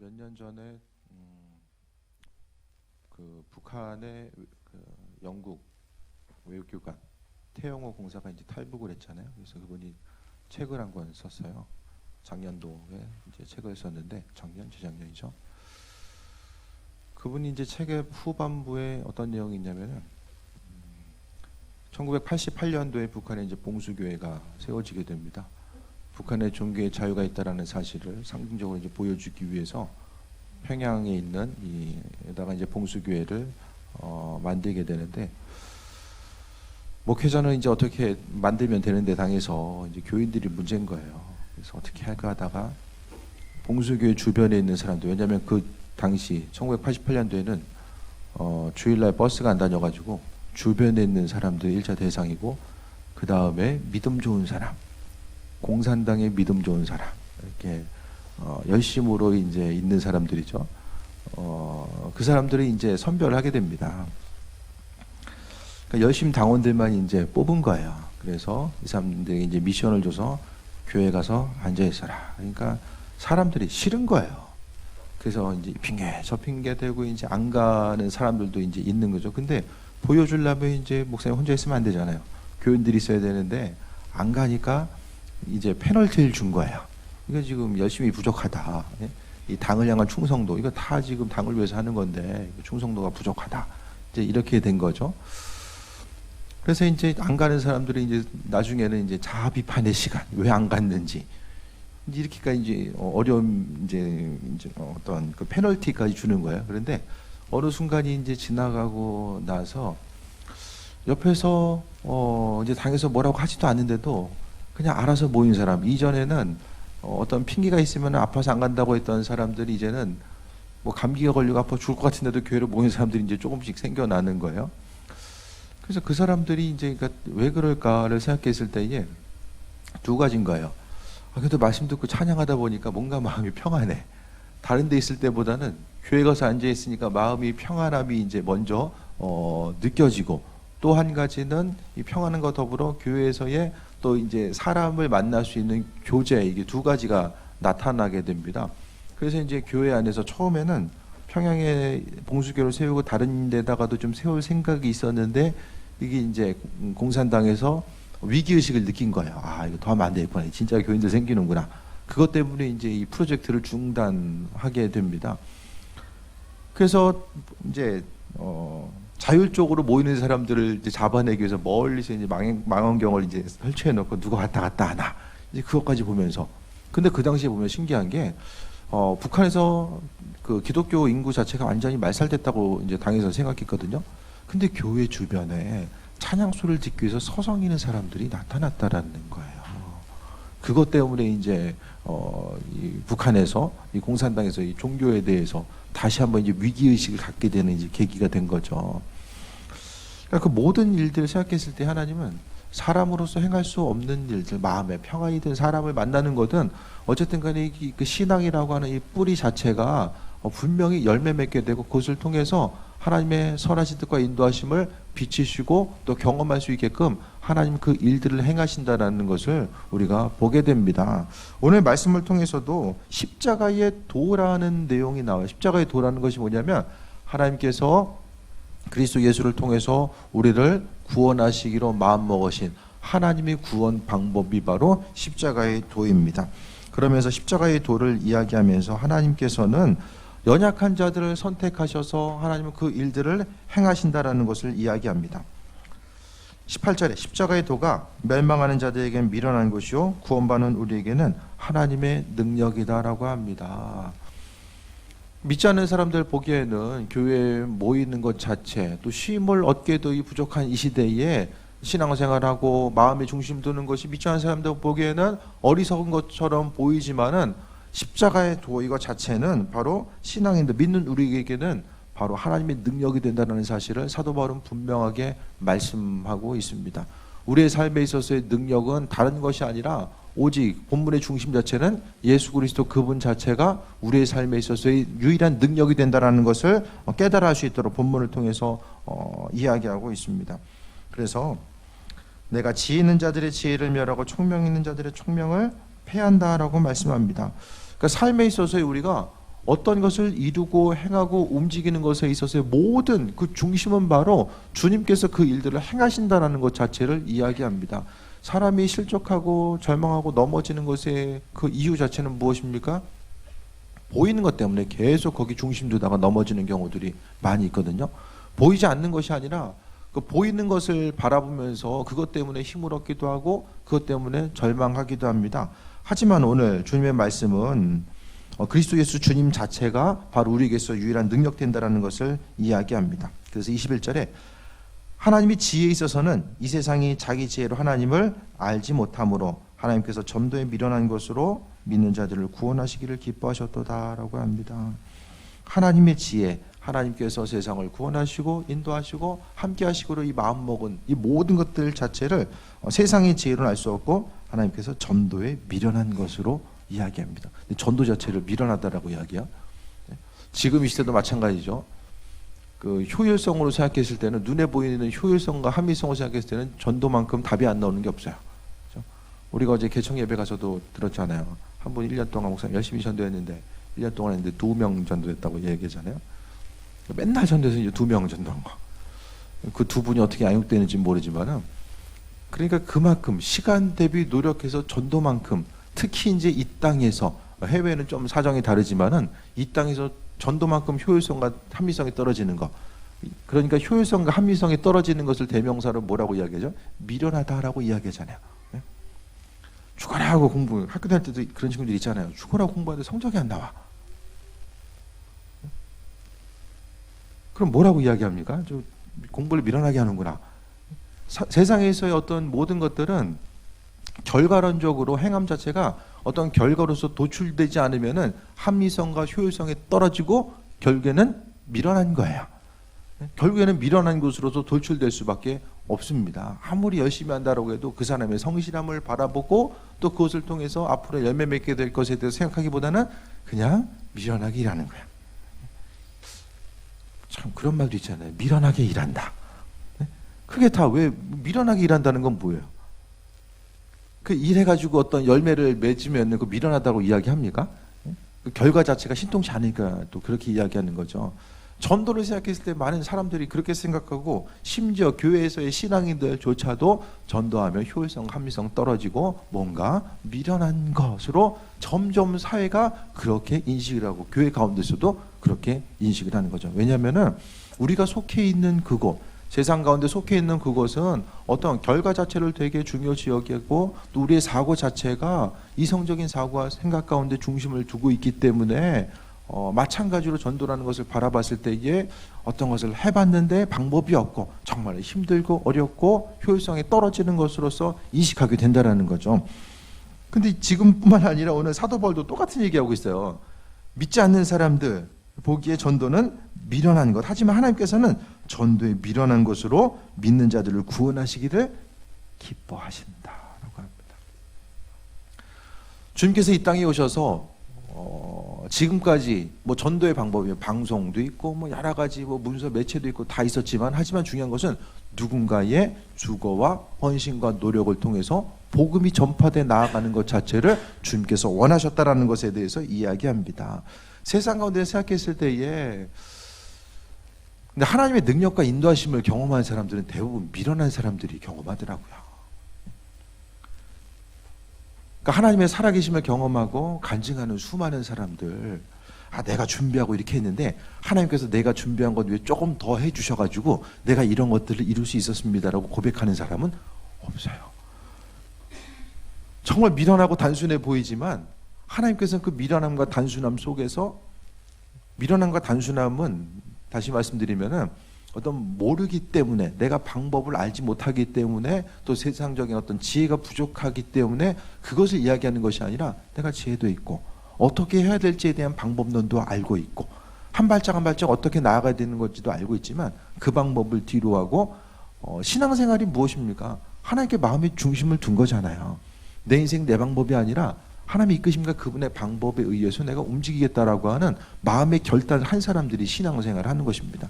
몇 년 전에 그 북한의 그 영국 외교관 태영호 공사가 이제 탈북을 했잖아요. 그래서 그분이 책을 한 권 썼어요. 작년도에 이제 책을 썼는데 작년 재작년이죠. 그분이 이제 책의 후반부에 어떤 내용이 있냐면은 1988년도에 북한에 이제 봉수교회가 세워지게 됩니다. 북한의 종교의 자유가 있다라는 사실을 상징적으로 이제 보여주기 위해서 평양에 있는 이에다가 이제 봉수교회를 만들게 되는데, 목회자는 이제 어떻게 만들면 되는데 당에서 이제 교인들이 문제인 거예요. 그래서 어떻게 할까 하다가 봉수교회 주변에 있는 사람들, 왜냐하면 그 당시 1988년도에는 주일날 버스가 안 다녀가지고 주변에 있는 사람들이 1차 대상이고, 그 다음에 믿음 좋은 사람, 공산당의 믿음 좋은 사람, 이렇게 열심으로 이제 있는 사람들이죠. 그 사람들이 이제 선별하게 됩니다. 그러니까 열심 당원들만 이제 뽑은 거예요. 그래서 이 사람들에게 이제 미션을 줘서 교회 가서 앉아 있어라. 그러니까 사람들이 싫은 거예요. 그래서 이제 핑계 저 핑계 대고 이제 안 가는 사람들도 이제 있는 거죠. 근데 보여주려면 이제 목사님 혼자 있으면 안 되잖아요. 교인들이 있어야 되는데 안 가니까 이제 페널티를 준 거예요. 이거 지금 열심히 부족하다. 이 당을 향한 충성도, 이거 다 지금 당을 위해서 하는 건데 충성도가 부족하다. 이제 이렇게 된 거죠. 그래서 이제 안 가는 사람들이 이제 나중에는 이제 자아 비판의 시간, 왜 안 갔는지 이제 이렇게까지 이제 어려움 이제 어떤 그 페널티까지 주는 거예요. 그런데 어느 순간이 이제 지나가고 나서 옆에서 이제 당에서 뭐라고 하지도 않는데도 그냥 알아서 모인 사람, 이전에는 어떤 핑계가 있으면 아파서 안 간다고 했던 사람들이 이제는 뭐 감기가 걸리고 아파 죽을 것 같은데도 교회로 모인 사람들이 이제 조금씩 생겨나는 거예요. 그래서 그 사람들이 이제 그러니까 왜 그럴까를 생각했을 때에 두 가지인 거예요. 그래도 말씀 듣고 찬양하다 보니까 뭔가 마음이 평안해. 다른 데 있을 때보다는 교회 가서 앉아 있으니까 마음이 평안함이 이제 먼저 느껴지고, 또 한 가지는 이 평안함과 더불어 교회에서의 또 이제 사람을 만날 수 있는 교제, 이게 두 가지가 나타나게 됩니다. 그래서 이제 교회 안에서 처음에는 평양에 봉수교를 세우고 다른 데다가도 좀 세울 생각이 있었는데, 이게 이제 공산당에서 위기의식을 느낀 거예요. 아, 이거 더 하면 안 되겠구나. 진짜 교인들 생기는구나. 그것 때문에 이제 이 프로젝트를 중단하게 됩니다. 그래서 이제 자율적으로 모이는 사람들을 이제 잡아내기 위해서 멀리서 이제 망원경을 이제 설치해 놓고 누가 왔다 갔다 하나, 이제 그것까지 보면서. 근데 그 당시에 보면 신기한 게 북한에서 그 기독교 인구 자체가 완전히 말살됐다고 이제 당에서 생각했거든요. 근데 교회 주변에 찬양 소리를 듣기 위해서 서성이는 사람들이 나타났다라는 거예요. 그것 때문에 이제 이 북한에서 이 공산당에서 이 종교에 대해서 다시 한번 이제 위기 의식을 갖게 되는 이제 계기가 된 거죠. 그러니까 그 모든 일들을 생각했을 때 하나님은 사람으로서 행할 수 없는 일들, 마음에 평안이든 사람을 만나는 거든 어쨌든 간에 그 신앙이라고 하는 이 뿌리 자체가 분명히 열매 맺게 되고, 그것을 통해서 하나님의 선하신 뜻과 인도하심을 비치시고 또 경험할 수 있게끔 하나님 그 일들을 행하신다라는 것을 우리가 보게 됩니다. 오늘 말씀을 통해서도 십자가의 도라는 내용이 나와요. 십자가의 도라는 것이 뭐냐면 하나님께서 그리스도 예수를 통해서 우리를 구원하시기로 마음먹으신 하나님의 구원 방법이 바로 십자가의 도입니다. 그러면서 십자가의 도를 이야기하면서 하나님께서는 연약한 자들을 선택하셔서 하나님은 그 일들을 행하신다라는 것을 이야기합니다. 18절에 십자가의 도가 멸망하는 자들에게는 미련한 것이요 구원받는 우리에게는 하나님의 능력이다라고 합니다. 믿지 않는 사람들 보기에는 교회에 모이는 것 자체, 또 쉼을 얻기에도 이 부족한 이 시대에 신앙생활하고 마음의 중심 두는 것이 믿지 않는 사람들 보기에는 어리석은 것처럼 보이지만은 십자가의 도 이거 자체는 바로 신앙인들, 믿는 우리에게는 바로 하나님의 능력이 된다는 사실을 사도 바울은 분명하게 말씀하고 있습니다. 우리의 삶에 있어서의 능력은 다른 것이 아니라 오직 본문의 중심 자체는 예수 그리스도 그분 자체가 우리의 삶에 있어서의 유일한 능력이 된다는 것을 깨달아 할 수 있도록 본문을 통해서 이야기하고 있습니다. 그래서 내가 지혜 있는 자들의 지혜를 멸하고 총명 있는 자들의 총명을 패한다라고 말씀합니다. 그러니까 삶에 있어서 우리가 어떤 것을 이루고 행하고 움직이는 것에 있어서의 모든 그 중심은 바로 주님께서 그 일들을 행하신다라는 것 자체를 이야기합니다. 사람이 실족하고 절망하고 넘어지는 것의 그 이유 자체는 무엇입니까? 보이는 것 때문에 계속 거기 중심 두다가 넘어지는 경우들이 많이 있거든요. 보이지 않는 것이 아니라 그 보이는 것을 바라보면서 그것 때문에 힘을 얻기도 하고 그것 때문에 절망하기도 합니다. 하지만 오늘 주님의 말씀은 그리스도 예수 주님 자체가 바로 우리에게서 유일한 능력된다라는 것을 이야기합니다. 그래서 21절에 하나님이 지혜에 있어서는 이 세상이 자기 지혜로 하나님을 알지 못하므로 하나님께서 점도에 미련한 것으로 믿는 자들을 구원하시기를 기뻐하셨도다라고 합니다. 하나님의 지혜, 하나님께서 세상을 구원하시고 인도하시고 함께하시고로 이 마음먹은 이 모든 것들 자체를 세상의 지혜로는 알 수 없고 하나님께서 전도에 미련한 것으로 이야기합니다. 전도 자체를 미련하다라고 이야기해요. 지금 이 시대도 마찬가지죠. 그 효율성으로 생각했을 때는 눈에 보이는 효율성과 합리성으로 생각했을 때는 전도만큼 답이 안 나오는 게 없어요. 그렇죠? 우리가 어제 개청 예배 가서도 들었잖아요. 한 분 1년 동안 목사님 열심히 전도했는데 1년 동안 했는데 2명 전도했다고 얘기하잖아요. 맨날 전도해서 이제 2명 전도한 거. 그 두 분이 어떻게 양육되는지 모르지만은 그러니까 그만큼 시간 대비 노력해서 전도만큼 특히 이제 이 땅에서 해외는 좀 사정이 다르지만은 이 땅에서 전도만큼 효율성과 합리성이 떨어지는 거. 그러니까 효율성과 합리성이 떨어지는 것을 대명사로 뭐라고 이야기하죠? 미련하다라고 이야기하잖아요. 네? 죽어라 하고 공부, 학교 다닐 때도 그런 친구들 있잖아요. 죽어라 공부하는데 성적이 안 나와. 그럼 뭐라고 이야기합니까? 저 공부를 미련하게 하는구나. 세상에서의 어떤 모든 것들은 결과론적으로 행함 자체가 어떤 결과로서 도출되지 않으면은 합리성과 효율성이 떨어지고 결국에는 미련한 거예요. 결국에는 미련한 것으로서 도출될 수밖에 없습니다. 아무리 열심히 한다라고 해도 그 사람의 성실함을 바라보고 또 그것을 통해서 앞으로 열매 맺게 될 것에 대해서 생각하기보다는 그냥 미련하게 일하는 거예요. 참 그런 말도 있잖아요. 미련하게 일한다. 그게 다 왜 미련하게 일한다는 건 뭐예요? 그 일해가지고 어떤 열매를 맺으면 그 미련하다고 이야기합니까? 그 결과 자체가 신통치 않으니까 또 그렇게 이야기하는 거죠. 전도를 생각했을 때 많은 사람들이 그렇게 생각하고 심지어 교회에서의 신앙인들조차도 전도하면 효율성, 합리성 떨어지고 뭔가 미련한 것으로 점점 사회가 그렇게 인식을 하고 교회 가운데서도 그렇게 인식을 하는 거죠. 왜냐하면은 우리가 속해 있는 그곳, 세상 가운데 속해 있는 그것은 어떤 결과 자체를 되게 중요시 여기고 또 우리의 사고 자체가 이성적인 사고와 생각 가운데 중심을 두고 있기 때문에 마찬가지로 전도라는 것을 바라봤을 때에 어떤 것을 해봤는데 방법이 없고 정말 힘들고 어렵고 효율성이 떨어지는 것으로서 인식하게 된다는 거죠. 근데 지금뿐만 아니라 오늘 사도 바울도 똑같은 얘기하고 있어요. 믿지 않는 사람들 보기에 전도는 미련한 것. 하지만 하나님께서는 전도에 미련한 것으로 믿는 자들을 구원하시기를 기뻐하신다라고 합니다. 주님께서 이 땅에 오셔서 지금까지 뭐 전도의 방법이 방송도 있고 뭐 여러 가지 뭐 문서 매체도 있고 다 있었지만 하지만 중요한 것은 누군가의 주거와 헌신과 노력을 통해서 복음이 전파돼 나아가는 것 자체를 주님께서 원하셨다라는 것에 대해서 이야기합니다. 세상 가운데 생각했을 때에 근데 하나님의 능력과 인도하심을 경험한 사람들은 대부분 미련한 사람들이 경험하더라고요. 그러니까 하나님의 살아계심을 경험하고 간증하는 수많은 사람들, 내가 준비하고 이렇게 했는데 하나님께서 내가 준비한 것 외에 조금 더 해주셔가지고 내가 이런 것들을 이룰 수 있었습니다라고 고백하는 사람은 없어요. 정말 미련하고 단순해 보이지만 하나님께서는 그 미련함과 단순함 속에서 미련함과 단순함은 다시 말씀드리면은 어떤 모르기 때문에 내가 방법을 알지 못하기 때문에 또 세상적인 어떤 지혜가 부족하기 때문에 그것을 이야기하는 것이 아니라 내가 지혜도 있고 어떻게 해야 될지에 대한 방법론도 알고 있고 한 발짝 한 발짝 어떻게 나아가야 되는 건지도 알고 있지만 그 방법을 뒤로 하고 신앙생활이 무엇입니까? 하나님께 마음의 중심을 둔 거잖아요. 내 인생 내 방법이 아니라 하나님의 이끄심과 그분의 방법에 의해서 내가 움직이겠다라고 하는 마음의 결단을 한 사람들이 신앙생활을 하는 것입니다.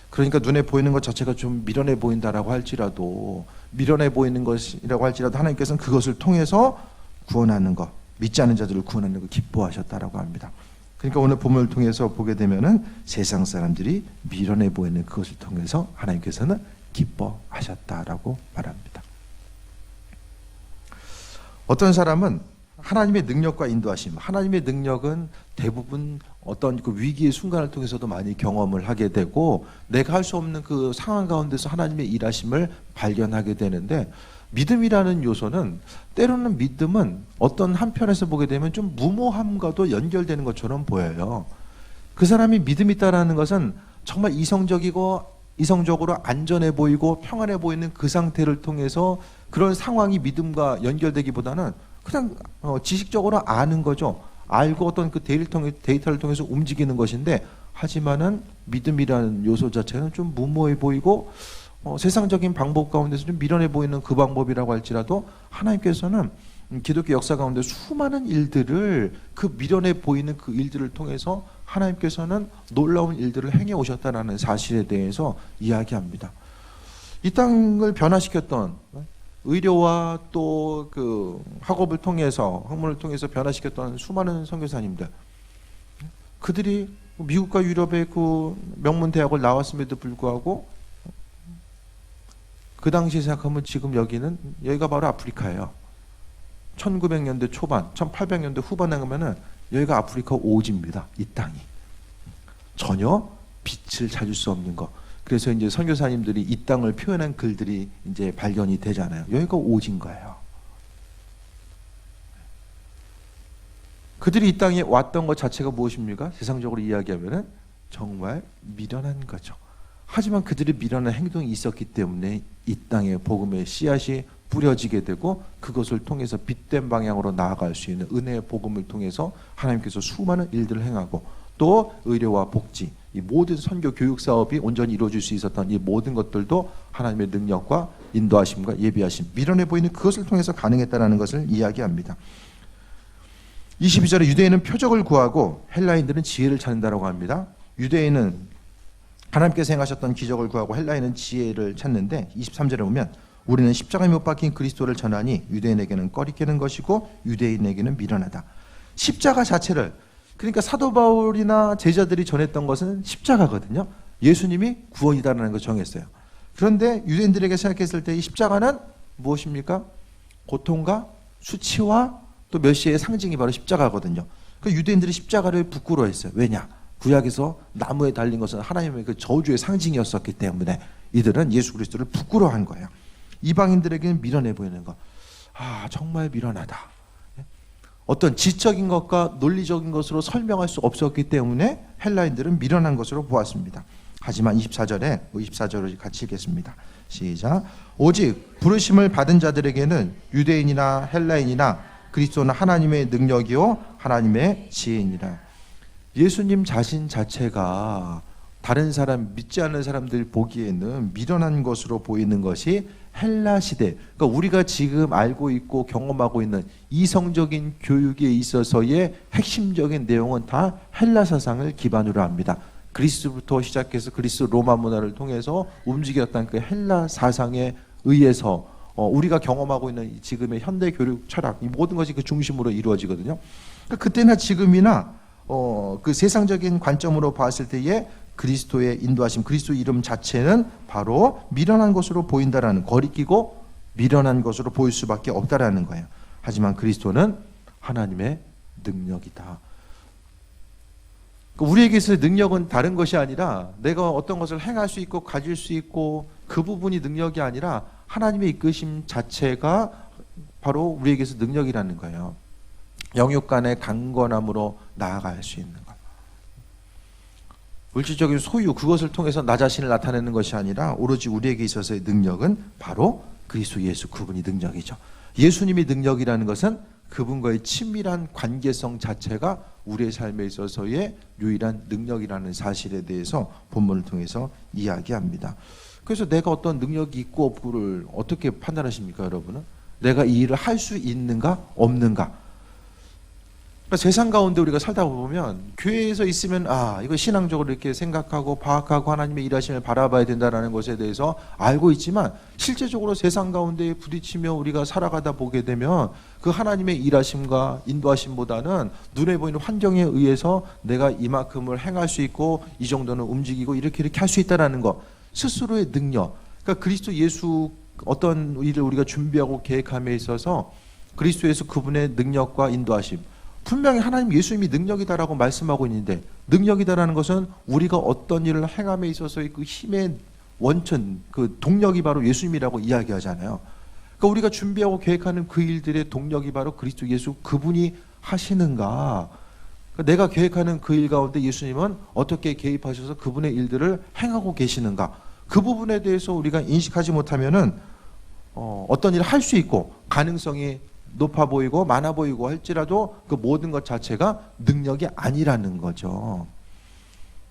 그러니까 눈에 보이는 것 자체가 좀 미련해 보인다라고 할지라도 미련해 보이는 것이라고 할지라도 하나님께서는 그것을 통해서 구원하는 것, 믿지 않는 자들을 구원하는 것 기뻐하셨다라고 합니다. 그러니까 오늘 본문을 통해서 보게 되면은 세상 사람들이 미련해 보이는 그것을 통해서 하나님께서는 기뻐하셨다라고 말합니다. 어떤 사람은 하나님의 능력과 인도하심, 하나님의 능력은 대부분 어떤 그 위기의 순간을 통해서도 많이 경험을 하게 되고 내가 할 수 없는 그 상황 가운데서 하나님의 일하심을 발견하게 되는데, 믿음이라는 요소는 때로는 믿음은 어떤 한편에서 보게 되면 좀 무모함과도 연결되는 것처럼 보여요. 그 사람이 믿음이 있다라는 것은 정말 이성적으로 안전해 보이고 평안해 보이는 그 상태를 통해서 그런 상황이 믿음과 연결되기보다는 그냥 지식적으로 아는 거죠. 알고 어떤 그 데이터를 통해서 움직이는 것인데, 하지만은 믿음이라는 요소 자체는 좀 무모해 보이고 세상적인 방법 가운데서 좀 미련해 보이는 그 방법이라고 할지라도 하나님께서는 기독교 역사 가운데 수많은 일들을, 그 미련해 보이는 그 일들을 통해서 하나님께서는 놀라운 일들을 행해 오셨다는 사실에 대해서 이야기합니다. 이 땅을 변화시켰던, 의료와 또 그 학업을 통해서, 학문을 통해서 변화시켰던 수많은 선교사님들, 그들이 미국과 유럽의 그 명문 대학을 나왔음에도 불구하고 그 당시 생각하면 지금 여기가 바로 아프리카예요. 1900년대 초반, 1800년대 후반에 가면은 여기가 아프리카 오지입니다. 이 땅이 전혀 빛을 찾을 수 없는 거. 그래서 이제 선교사님들이 이 땅을 표현한 글들이 이제 발견이 되잖아요. 여기가 오지인 거예요. 그들이 이 땅에 왔던 것 자체가 무엇입니까? 세상적으로 이야기하면은 정말 미련한 거죠. 하지만 그들의 미련한 행동이 있었기 때문에 이 땅에 복음의 씨앗이 뿌려지게 되고 그것을 통해서 빛된 방향으로 나아갈 수 있는 은혜의 복음을 통해서 하나님께서 수많은 일들을 행하고, 또 의료와 복지, 이 모든 선교 교육 사업이 온전히 이루어질 수 있었던 이 모든 것들도 하나님의 능력과 인도하심과 예비하심, 미련해 보이는 그것을 통해서 가능했다는 것을 이야기합니다. 22절에 유대인은 표적을 구하고 헬라인들은 지혜를 찾는다라고 합니다. 유대인은 하나님께서 행하셨던 기적을 구하고 헬라인은 지혜를 찾는데, 23절에 보면 우리는 십자가에 못 박힌 그리스도를 전하니 유대인에게는 꺼리끼는 것이고 유대인에게는 미련하다. 십자가 자체를, 그러니까 사도 바울이나 제자들이 전했던 것은 십자가거든요. 예수님이 구원이다라는 걸 정했어요. 그런데 유대인들에게 생각했을 때 이 십자가는 무엇입니까? 고통과 수치와 또 멸시의 상징이 바로 십자가거든요. 그 유대인들이 십자가를 부끄러워했어요. 왜냐? 구약에서 나무에 달린 것은 하나님의 그 저주의 상징이었었기 때문에 이들은 예수 그리스도를 부끄러워한 거예요. 이방인들에게는 미련해 보이는 것. 정말 미련하다. 어떤 지적인 것과 논리적인 것으로 설명할 수 없었기 때문에 헬라인들은 미련한 것으로 보았습니다. 하지만 24절을 같이 읽겠습니다. 시작. 오직 부르심을 받은 자들에게는 유대인이나 헬라인이나 그리스도는 하나님의 능력이요 하나님의 지혜니라. 예수님 자신 자체가 다른 사람, 믿지 않는 사람들 보기에는 미련한 것으로 보이는 것이 헬라 시대, 그러니까 우리가 지금 알고 있고 경험하고 있는 이성적인 교육에 있어서의 핵심적인 내용은 다 헬라 사상을 기반으로 합니다. 그리스부터 시작해서 그리스 로마 문화를 통해서 움직였던 그 헬라 사상에 의해서 우리가 경험하고 있는 지금의 현대 교육 철학, 이 모든 것이 그 중심으로 이루어지거든요. 그러니까 그때나 지금이나 그 세상적인 관점으로 봤을 때에 그리스도의 인도하심, 그리스도 이름 자체는 바로 미련한 것으로 보인다라는, 거리끼고 미련한 것으로 보일 수밖에 없다라는 거예요. 하지만 그리스도는 하나님의 능력이다. 우리에게 있어의 능력은 다른 것이 아니라 내가 어떤 것을 행할 수 있고 가질 수 있고 그 부분이 능력이 아니라 하나님의 이끄심 자체가 바로 우리에게서 능력이라는 거예요. 영육 간의 강건함으로 나아갈 수 있는 것. 물질적인 소유, 그것을 통해서 나 자신을 나타내는 것이 아니라 오로지 우리에게 있어서의 능력은 바로 그리스도 예수, 그분이 능력이죠. 예수님이 능력이라는 것은 그분과의 친밀한 관계성 자체가 우리의 삶에 있어서의 유일한 능력이라는 사실에 대해서 본문을 통해서 이야기합니다. 그래서 내가 어떤 능력이 있고 없고를 어떻게 판단하십니까, 여러분은? 내가 이 일을 할 수 있는가 없는가? 그러니까 세상 가운데 우리가 살다 보면 교회에서 있으면 이거 신앙적으로 이렇게 생각하고 파악하고 하나님의 일하심을 바라봐야 된다는 것에 대해서 알고 있지만 실제적으로 세상 가운데 부딪히며 우리가 살아가다 보게 되면 그 하나님의 일하심과 인도하심보다는 눈에 보이는 환경에 의해서 내가 이만큼을 행할 수 있고 이 정도는 움직이고 이렇게 할 수 있다는 것, 스스로의 능력. 그러니까 그리스도 예수 어떤 일을 우리가 준비하고 계획함에 있어서 그리스도 예수 그분의 능력과 인도하심, 분명히 하나님 예수님이 능력이다라고 말씀하고 있는데, 능력이다라는 것은 우리가 어떤 일을 행함에 있어서의 그 힘의 원천, 그 동력이 바로 예수님이라고 이야기하잖아요. 그러니까 우리가 준비하고 계획하는 그 일들의 동력이 바로 그리스도 예수 그분이 하시는가. 그러니까 내가 계획하는 그 일 가운데 예수님은 어떻게 개입하셔서 그분의 일들을 행하고 계시는가. 그 부분에 대해서 우리가 인식하지 못하면은 어떤 일을 할 수 있고 가능성이 높아 보이고 많아 보이고 할지라도 그 모든 것 자체가 능력이 아니라는 거죠.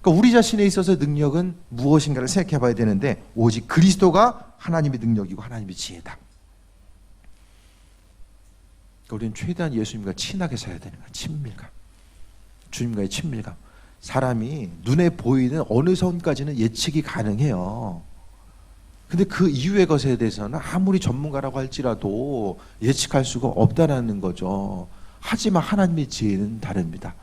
그러니까 우리 자신에 있어서 능력은 무엇인가를 생각해 봐야 되는데, 오직 그리스도가 하나님의 능력이고 하나님의 지혜다. 그러니까 우리는 최대한 예수님과 친하게 살아야 되는 거야. 친밀감. 주님과의 친밀감. 사람이 눈에 보이는 어느 선까지는 예측이 가능해요. 근데 그 이후의 것에 대해서는 아무리 전문가라고 할지라도 예측할 수가 없다라는 거죠. 하지만 하나님의 지혜는 다릅니다.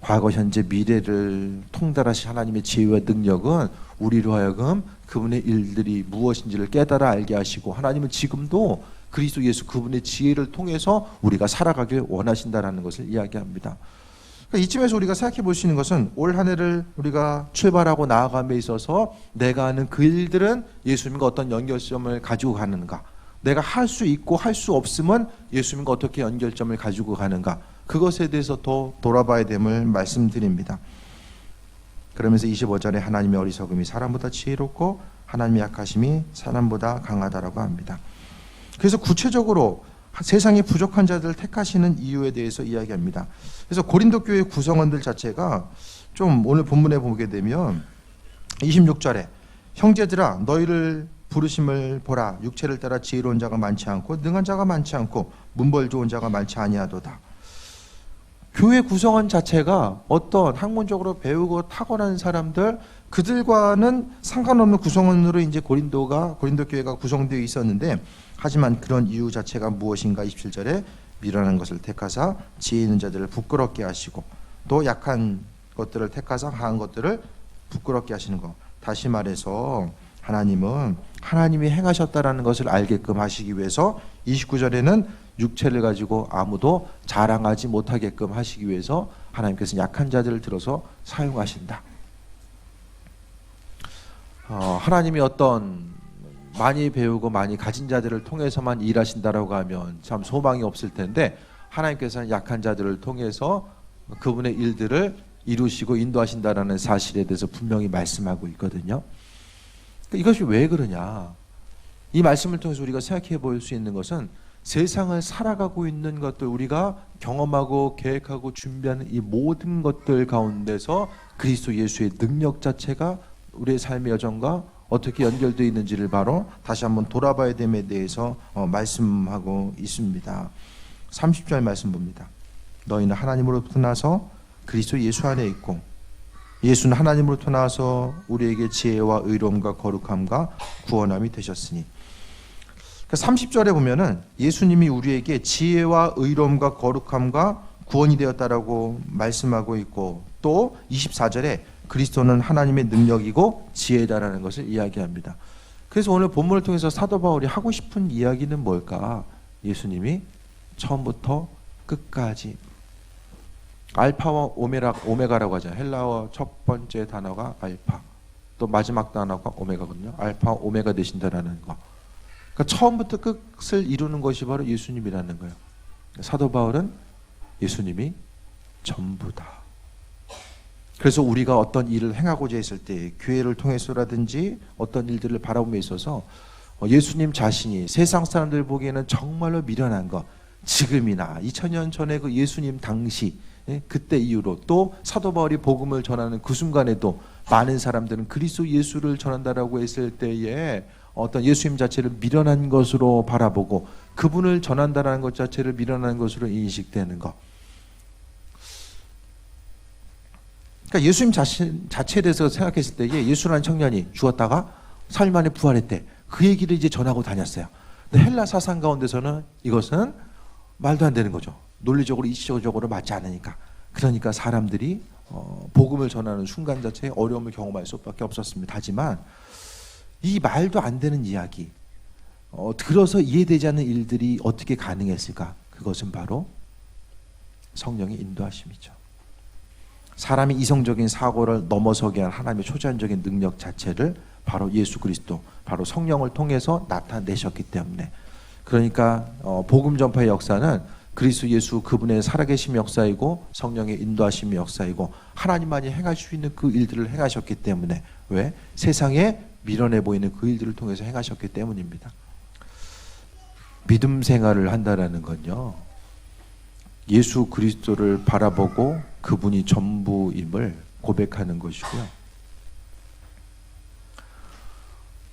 과거, 현재, 미래를 통달하신 하나님의 지혜와 능력은 우리로 하여금 그분의 일들이 무엇인지를 깨달아 알게 하시고, 하나님은 지금도 그리스도 예수 그분의 지혜를 통해서 우리가 살아가길 원하신다라는 것을 이야기합니다. 그러니까 이쯤에서 우리가 생각해 볼 수 있는 것은, 올 한 해를 우리가 출발하고 나아감에 있어서 내가 하는 그 일들은 예수님과 어떤 연결점을 가지고 가는가, 내가 할 수 있고 할 수 없음은 예수님과 어떻게 연결점을 가지고 가는가, 그것에 대해서 더 돌아봐야 됨을 말씀드립니다. 그러면서 25절에 하나님의 어리석음이 사람보다 지혜롭고 하나님의 약하심이 사람보다 강하다라고 합니다. 그래서 구체적으로 세상에 부족한 자들을 택하시는 이유에 대해서 이야기합니다. 그래서 고린도 교회 구성원들 자체가 좀 오늘 본문에 보게 되면 26절에 형제들아 너희를 부르심을 보라. 육체를 따라 지혜로운 자가 많지 않고 능한 자가 많지 않고 문벌 좋은 자가 많지 아니하도다. 교회 구성원 자체가 어떤 학문적으로 배우고 타고난 사람들, 그들과는 상관없는 구성원으로 이제 고린도 교회가 구성되어 있었는데, 하지만 그런 이유 자체가 무엇인가 27절에 미련한 것을 택하사 지혜 있는 자들을 부끄럽게 하시고, 또 약한 것들을 택하사 강한 것들을 부끄럽게 하시는 것. 다시 말해서 하나님은 하나님이 행하셨다라는 것을 알게끔 하시기 위해서 29절에는 육체를 가지고 아무도 자랑하지 못하게끔 하시기 위해서 하나님께서 약한 자들을 들어서 사용하신다. 하나님이 어떤 많이 배우고 많이 가진 자들을 통해서만 일하신다라고 하면 참 소망이 없을 텐데, 하나님께서는 약한 자들을 통해서 그분의 일들을 이루시고 인도하신다라는 사실에 대해서 분명히 말씀하고 있거든요. 이것이 왜 그러냐? 이 말씀을 통해서 우리가 생각해 볼 수 있는 것은, 세상을 살아가고 있는 것들, 우리가 경험하고 계획하고 준비하는 이 모든 것들 가운데서 그리스도 예수의 능력 자체가 우리의 삶의 여정과 어떻게 연결되어 있는지를 바로 다시 한번 돌아봐야 됨에 대해서 말씀하고 있습니다. 30절 말씀 봅니다. 너희는 하나님으로부터 나서 그리스도 예수 안에 있고, 예수는 하나님으로부터 나와서 우리에게 지혜와 의로움과 거룩함과 구원함이 되셨으니. 30절에 보면은 예수님이 우리에게 지혜와 의로움과 거룩함과 구원이 되었다라고 말씀하고 있고, 또 24절에 그리스도는 하나님의 능력이고 지혜다라는 것을 이야기합니다. 그래서 오늘 본문을 통해서 사도 바울이 하고 싶은 이야기는 뭘까? 예수님이 처음부터 끝까지, 알파와 오메가라고 하잖아요. 헬라어 첫 번째 단어가 알파, 또 마지막 단어가 오메가거든요. 알파 오메가 되신다라는 거. 그러니까 처음부터 끝을 이루는 것이 바로 예수님이라는 거예요. 사도 바울은 예수님이 전부다. 그래서 우리가 어떤 일을 행하고자 했을 때, 교회를 통해서라든지 어떤 일들을 바라봄에 있어서 예수님 자신이 세상 사람들 보기에는 정말로 미련한 것, 지금이나 2000년 전에 그 예수님 당시, 그때 이후로, 또 사도 바울이 복음을 전하는 그 순간에도 많은 사람들은 그리스도 예수를 전한다라고 했을 때에 어떤 예수님 자체를 미련한 것으로 바라보고 그분을 전한다라는 것 자체를 미련한 것으로 인식되는 것. 그러니까 예수님 자체에 대해서 생각했을 때에 예수라는 청년이 죽었다가 3일 만에 부활했대. 그 얘기를 이제 전하고 다녔어요. 근데 헬라 사상 가운데서는 이것은 말도 안 되는 거죠. 논리적으로 이치적으로 맞지 않으니까. 그러니까 사람들이 복음을 전하는 순간 자체에 어려움을 경험할 수밖에 없었습니다. 하지만 이 말도 안 되는 이야기, 들어서 이해되지 않는 일들이 어떻게 가능했을까? 그것은 바로 성령의 인도하심이죠. 사람이 이성적인 사고를 넘어서게 한 하나님의 초자연적인 능력 자체를 바로 예수 그리스도, 바로 성령을 통해서 나타내셨기 때문에, 그러니까 복음 전파의 역사는 그리스도 예수 그분의 살아계심의 역사이고 성령의 인도하심의 역사이고 하나님만이 행할 수 있는 그 일들을 행하셨기 때문에, 왜? 세상에 미련해 보이는 그 일들을 통해서 행하셨기 때문입니다. 믿음 생활을 한다라는 건요, 예수 그리스도를 바라보고 그분이 전부임을 고백하는 것이고요.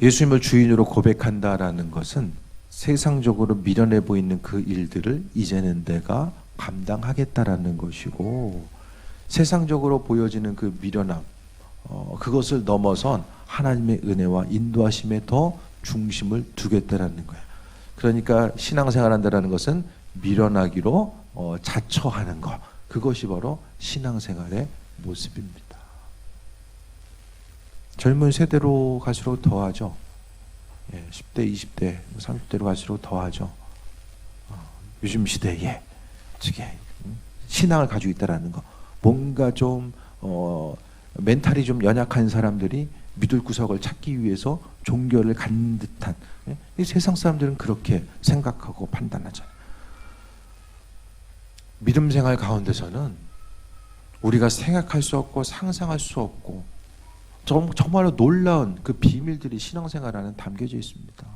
예수님을 주인으로 고백한다라는 것은 세상적으로 미련해 보이는 그 일들을 이제는 내가 감당하겠다라는 것이고, 세상적으로 보여지는 그 미련함, 그것을 넘어선 하나님의 은혜와 인도하심에 더 중심을 두겠다라는 거예요. 그러니까 신앙생활한다라는 것은 미련하기로 자처하는 것, 그것이 바로 신앙생활의 모습입니다. 젊은 세대로 갈수록 더하죠. 10대, 20대, 30대로 갈수록 더하죠. 요즘 시대에 어떻게 신앙을 가지고 있다라는 거, 뭔가 좀 멘탈이 좀 연약한 사람들이 믿을 구석을 찾기 위해서 종교를 갖는 듯한, 이 세상 사람들은 그렇게 생각하고 판단하잖아요. 믿음 생활 가운데서는 우리가 생각할 수 없고 상상할 수 없고 정말로 놀라운 그 비밀들이 신앙생활 안에 담겨져 있습니다.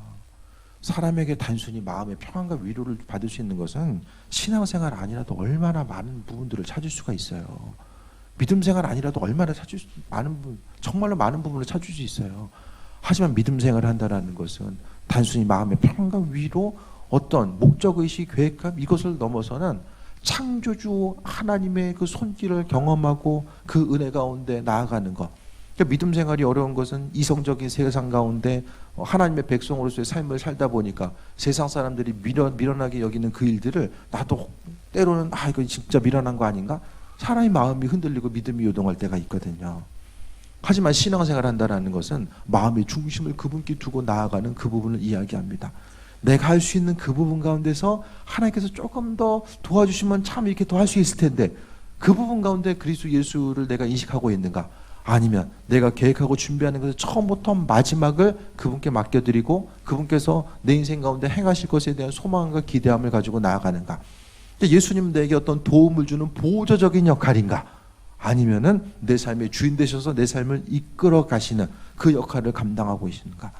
사람에게 단순히 마음의 평안과 위로를 받을 수 있는 것은 신앙생활 아니라도 얼마나 많은 부분들을 찾을 수가 있어요. 믿음 생활 아니라도 얼마나 정말로 많은 부분을 찾을 수 있어요. 하지만 믿음 생활을 한다는 것은 단순히 마음의 평안과 위로, 어떤 목적의식, 계획감, 이것을 넘어서는 창조주 하나님의 그 손길을 경험하고 그 은혜 가운데 나아가는 것. 그러니까 믿음 생활이 어려운 것은 이성적인 세상 가운데 하나님의 백성으로서의 삶을 살다 보니까 세상 사람들이 미련하게 여기는 그 일들을 나도 때로는 이거 진짜 미련한 거 아닌가? 사람의 마음이 흔들리고 믿음이 요동할 때가 있거든요. 하지만 신앙생활 한다는 것은 마음의 중심을 그분께 두고 나아가는 그 부분을 이야기합니다. 내가 할 수 있는 그 부분 가운데서 하나님께서 조금 더 도와주시면 참 이렇게 더 할 수 있을 텐데, 그 부분 가운데 그리스도 예수를 내가 인식하고 있는가? 아니면 내가 계획하고 준비하는 것을 처음부터 마지막을 그분께 맡겨드리고 그분께서 내 인생 가운데 행하실 것에 대한 소망과 기대함을 가지고 나아가는가? 예수님은 내게 어떤 도움을 주는 보조적인 역할인가? 아니면은 내 삶의 주인 되셔서 내 삶을 이끌어 가시는 그 역할을 감당하고 계시는가?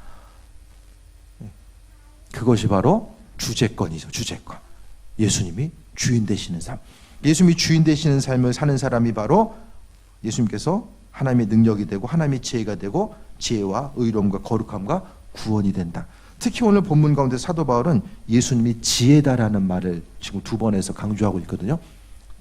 그것이 바로 주제권이죠. 주제권. 예수님이 주인 되시는 삶. 예수님이 주인 되시는 삶을 사는 사람이 바로 예수님께서 하나님의 능력이 되고 하나님의 지혜가 되고 지혜와 의로움과 거룩함과 구원이 된다. 특히 오늘 본문 가운데 사도 바울은 예수님이 지혜다라는 말을 지금 두 번에서 강조하고 있거든요.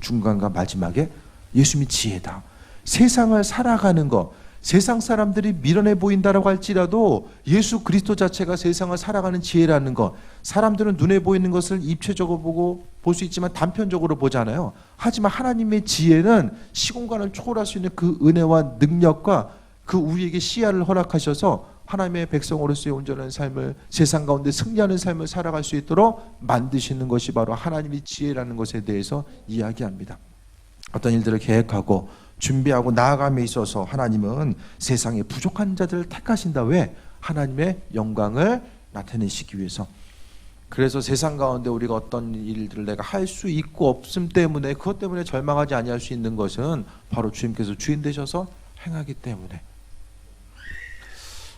중간과 마지막에 예수님이 지혜다. 세상을 살아가는 것, 세상 사람들이 미련해 보인다라고 할지라도 예수 그리스도 자체가 세상을 살아가는 지혜라는 것, 사람들은 눈에 보이는 것을 입체적으로 보고 볼 수 있지만 단편적으로 보잖아요. 하지만 하나님의 지혜는 시공간을 초월할 수 있는 그 은혜와 능력과 그 우리에게 시야를 허락하셔서 하나님의 백성으로서의 온전한 삶을, 세상 가운데 승리하는 삶을 살아갈 수 있도록 만드시는 것이 바로 하나님의 지혜라는 것에 대해서 이야기합니다. 어떤 일들을 계획하고 준비하고 나아감에 있어서 하나님은 세상에 부족한 자들을 택하신다. 왜? 하나님의 영광을 나타내시기 위해서. 그래서 세상 가운데 우리가 어떤 일들을 내가 할 수 있고 없음 때문에, 그것 때문에 절망하지 아니할 수 있는 것은 바로 주님께서 주인 되셔서 행하기 때문에.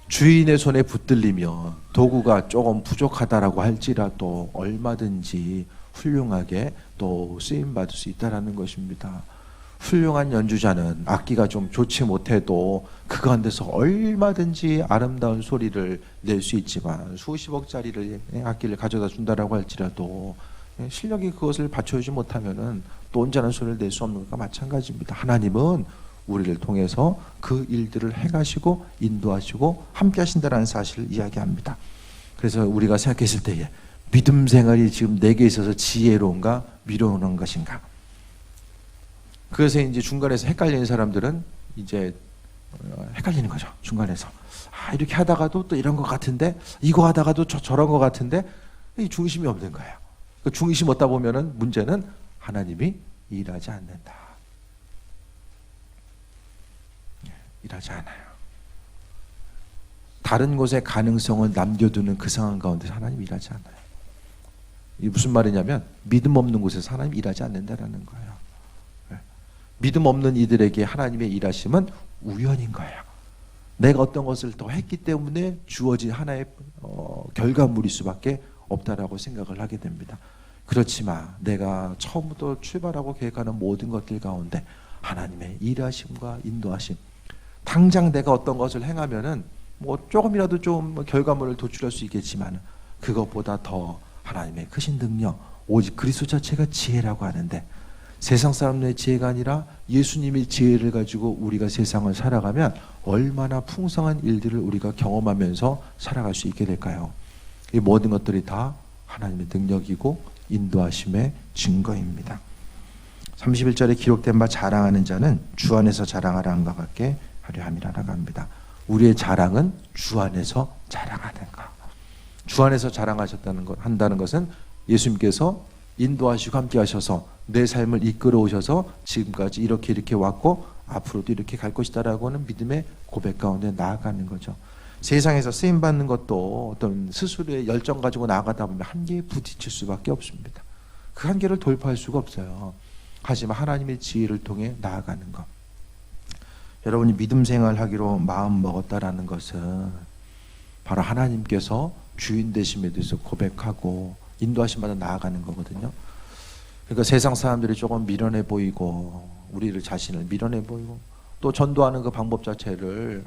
주인의 손에 붙들리면 도구가 조금 부족하다라고 할지라도 얼마든지 훌륭하게 또 쓰임받을 수 있다는 것입니다. 훌륭한 연주자는 악기가 좀 좋지 못해도 그 가운데서 얼마든지 아름다운 소리를 낼 수 있지만, 수십억짜리를 악기를 가져다 준다라고 할지라도 실력이 그것을 받쳐주지 못하면은 또 온전한 소리를 낼 수 없는 것과 마찬가지입니다. 하나님은 우리를 통해서 그 일들을 행하시고 인도하시고 함께 하신다는 사실을 이야기합니다. 그래서 우리가 생각했을 때에 믿음 생활이 지금 내게 있어서 지혜로운가 미련한 것인가. 그래서 이제 중간에서 헷갈리는 사람들은 이제 헷갈리는 거죠. 중간에서 이렇게 하다가도 또 이런 것 같은데, 이거 하다가도 저런 것 같은데, 이 중심이 없는 거예요. 그 중심 얻다 보면은 문제는 하나님이 일하지 않는다. 일하지 않아요. 다른 곳에 가능성을 남겨두는 그 상황 가운데 하나님 일하지 않아요. 이게 무슨 말이냐면 믿음 없는 곳에서 하나님 일하지 않는다라는 거예요. 믿음 없는 이들에게 하나님의 일하심은 우연인 거예요. 내가 어떤 것을 더 했기 때문에 주어진 하나의 결과물일 수밖에 없다라고 생각을 하게 됩니다. 그렇지만 내가 처음부터 출발하고 계획하는 모든 것들 가운데 하나님의 일하심과 인도하심, 당장 내가 어떤 것을 행하면은 조금이라도 좀 결과물을 도출할 수 있겠지만 그것보다 더 하나님의 크신 능력, 오직 그리스도 자체가 지혜라고 하는데, 세상 사람들의 지혜가 아니라 예수님의 지혜를 가지고 우리가 세상을 살아가면 얼마나 풍성한 일들을 우리가 경험하면서 살아갈 수 있게 될까요? 이 모든 것들이 다 하나님의 능력이고 인도하심의 증거입니다. 31절에 기록된 바 자랑하는 자는 주 안에서 자랑하라는 것 같게 하려 함이라라고 합니다. 우리의 자랑은 주 안에서 자랑하는 것. 주 안에서 자랑하셨다는 것, 한다는 것은 예수님께서 인도하시고 함께 하셔서 내 삶을 이끌어 오셔서 지금까지 이렇게 왔고 앞으로도 이렇게 갈 것이다라고 하는 믿음의 고백 가운데 나아가는 거죠. 세상에서 쓰임받는 것도 어떤 스스로의 열정 가지고 나아가다 보면 한계에 부딪힐 수밖에 없습니다. 그 한계를 돌파할 수가 없어요. 하지만 하나님의 지혜를 통해 나아가는 것. 여러분이 믿음 생활하기로 마음 먹었다라는 것은 바로 하나님께서 주인 되심에 대해서 고백하고 인도하심마다 나아가는 거거든요. 그러니까 세상 사람들이 조금 미련해 보이고 우리를 자신을 미련해 보이고 또 전도하는 그 방법 자체를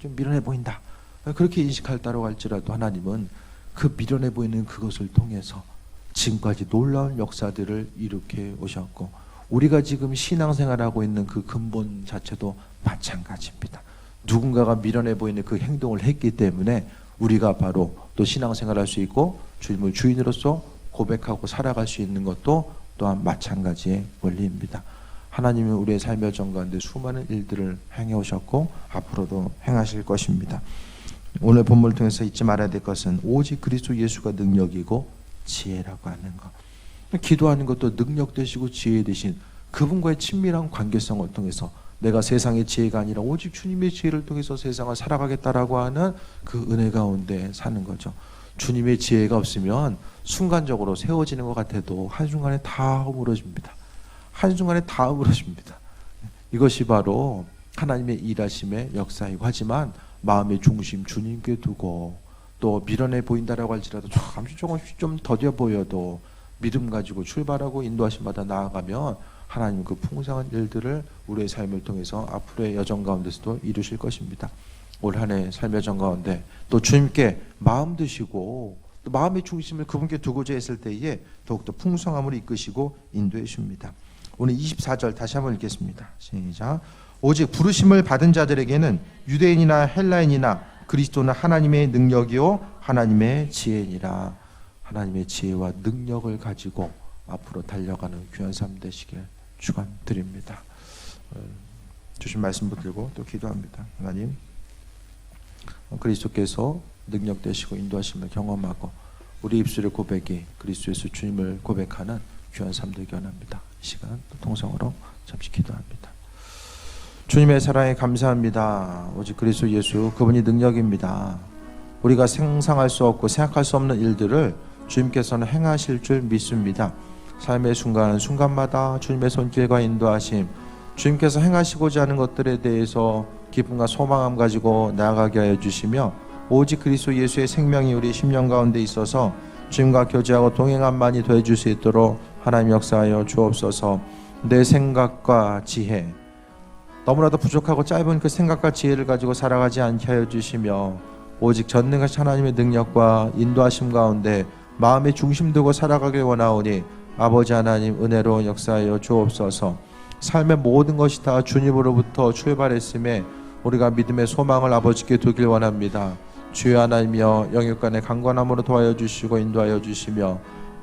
좀 미련해 보인다, 그렇게 인식할다고 할지라도 하나님은 그 미련해 보이는 그것을 통해서 지금까지 놀라운 역사들을 일으켜 오셨고, 우리가 지금 신앙생활하고 있는 그 근본 자체도 마찬가지입니다. 누군가가 미련해 보이는 그 행동을 했기 때문에 우리가 바로 또 신앙생활할 수 있고 주님을 주인으로서 고백하고 살아갈 수 있는 것도 또한 마찬가지의 원리입니다. 하나님은 우리의 삶의 전 가운데 수많은 일들을 행해 오셨고 앞으로도 행하실 것입니다. 오늘 본문을 통해서 잊지 말아야 될 것은 오직 그리스도 예수가 능력이고 지혜라고 하는 것. 기도하는 것도 능력 되시고 지혜 되신 그분과의 친밀한 관계성을 통해서 내가 세상의 지혜가 아니라 오직 주님의 지혜를 통해서 세상을 살아가겠다라고 하는 그 은혜 가운데 사는 거죠. 주님의 지혜가 없으면 순간적으로 세워지는 것 같아도 한순간에 다 허물어집니다. 한순간에 다 허물어집니다. 이것이 바로 하나님의 일하심의 역사이고, 하지만 마음의 중심 주님께 두고 또 미련해 보인다라고 할지라도 조금씩 좀 더뎌 보여도 믿음 가지고 출발하고 인도하심마다 나아가면 하나님 그 풍성한 일들을 우리의 삶을 통해서 앞으로의 여정 가운데서도 이루실 것입니다. 올 한 해 삶의 여정 가운데 또 주님께 마음 드시고 또 마음의 중심을 그분께 두고자 했을 때에 더욱더 풍성함으로 이끄시고 인도해 주십니다. 오늘 24절 다시 한번 읽겠습니다. 시작. 오직 부르심을 받은 자들에게는 유대인이나 헬라인이나 그리스도는 하나님의 능력이요 하나님의 지혜니라. 하나님의 지혜와 능력을 가지고 앞으로 달려가는 귀한 삶 되시길 축원드립니다. 주신 말씀 붙들고 또 기도합니다. 하나님, 그리스도께서 능력 되시고 인도하심을 경험하고 우리 입술의 고백이 그리스도 예수 주님을 고백하는 귀한 삶 되기 원합니다. 이 시간 통성으로 잠시 기도합니다. 주님의 사랑에 감사합니다. 오직 그리스도 예수 그분이 능력입니다. 우리가 상상할 수 없고 생각할 수 없는 일들을 주님께서는 행하실 줄 믿습니다. 삶의 순간순간마다 주님의 손길과 인도하심, 주님께서 행하시고자 하는 것들에 대해서 기쁨과 소망함 가지고 나아가게 하여 주시며, 오직 그리스도 예수의 생명이 우리 심령 가운데 있어서 주님과 교제하고 동행함만이 되어줄 수 있도록 하나님 역사하여 주옵소서. 내 생각과 지혜, 너무나도 부족하고 짧은 그 생각과 지혜를 가지고 살아가지 않게 하여 주시며, 오직 전능하신 하나님의 능력과 인도하심 가운데 마음의 중심 두고 살아가길 원하오니 아버지 하나님 은혜로 역사하여 주옵소서. 삶의 모든 것이 다 주님으로부터 출발했음에 우리가 믿음의 소망을 아버지께 두길 원합니다. 주여 하나님이여 영육간의 강건함으로 도와여 주시고 인도하여 주시며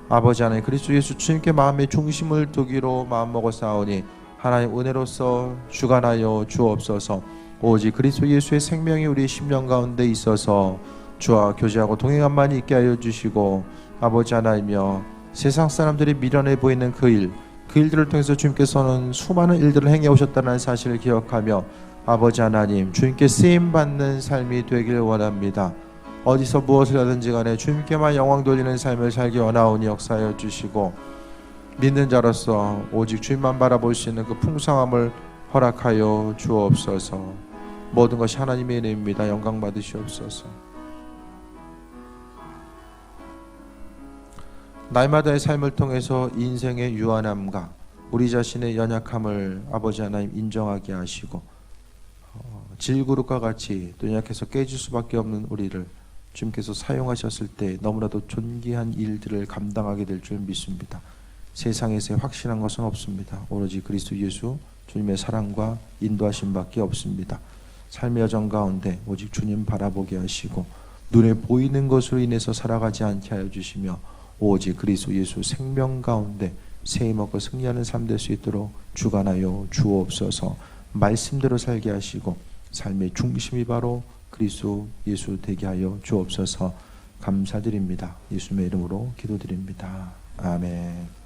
아버지 하나님 그리스도 예수 주님께 마음의 중심을 두기로 마음먹어 싸우니 하나님 은혜로서 주관하여 주옵소서. 오직 그리스도 예수의 생명이 우리 심령 가운데 있어서 주와 교제하고 동행함만이 있게 하여 주시고 아버지 하나님이여 세상 사람들이 미련해 보이는 그 일들을 통해서 주님께서는 수많은 일들을 행해 오셨다는 사실을 기억하며 아버지 하나님 주님께 쓰임받는 삶이 되길 원합니다. 어디서 무엇을 하든지 간에 주님께만 영광 돌리는 삶을 살기 원하오니 역사하여 주시고 믿는 자로서 오직 주님만 바라볼 수 있는 그 풍성함을 허락하여 주옵소서. 모든 것이 하나님의 은혜입니다. 영광 받으시옵소서. 날마다의 삶을 통해서 인생의 유한함과 우리 자신의 연약함을 아버지 하나님 인정하게 하시고 질그릇과 같이 또 연약해서 깨질 수밖에 없는 우리를 주님께서 사용하셨을 때 너무나도 존귀한 일들을 감당하게 될 줄 믿습니다. 세상에서 확실한 것은 없습니다. 오로지 그리스도 예수 주님의 사랑과 인도하심밖에 없습니다. 삶의 여정 가운데 오직 주님 바라보게 하시고 눈에 보이는 것으로 인해서 살아가지 않게 하여 주시며 오직 그리스도 예수 생명 가운데 세임 얻고 승리하는 삶 될 수 있도록 주관하여 주옵소서. 말씀대로 살게 하시고 삶의 중심이 바로 그리스도 예수 되게 하여 주옵소서. 감사드립니다. 예수님의 이름으로 기도드립니다. 아멘.